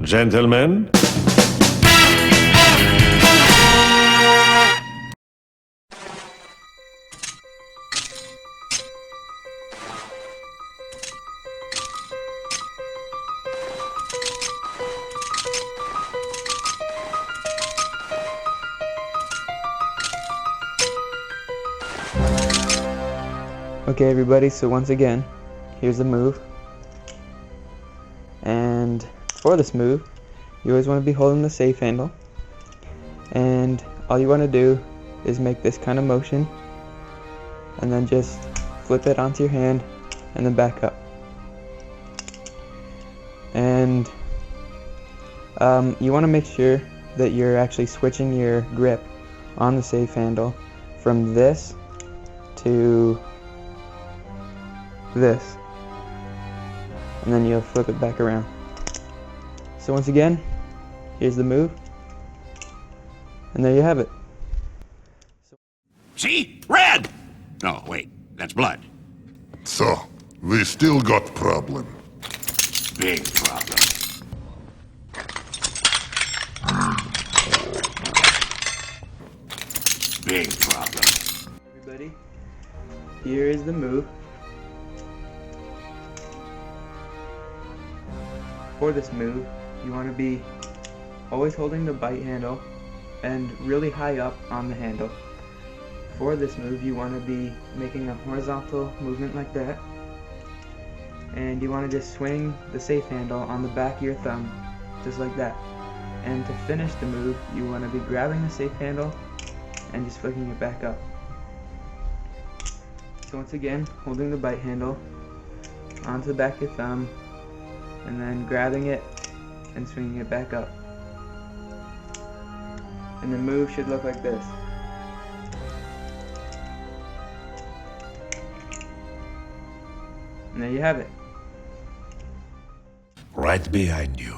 Gentlemen? Okay everybody, so once again, here's the move. And for this move, you always want to be holding the safe handle. And all you want to do is make this kind of motion. And then just flip it onto your hand and then back up. And you want to make sure that you're actually switching your grip on the safe handle from this to this, and then you'll flip it back around. So once again, here's the move, and there you have it. See? Red! Oh, wait, that's blood. So, we still got problem. Big problem. Big problem. Everybody, here is the move. For this move, you want to be always holding the bite handle and really high up on the handle. For this move, you want to be making a horizontal movement like that, and you want to just swing the safe handle on the back of your thumb, just like that. And to finish the move, you want to be grabbing the safe handle and just flicking it back up. So once again, holding the bite handle onto the back of your thumb, and then grabbing it and swinging it back up. And the move should look like this. And there you have it. Right behind you.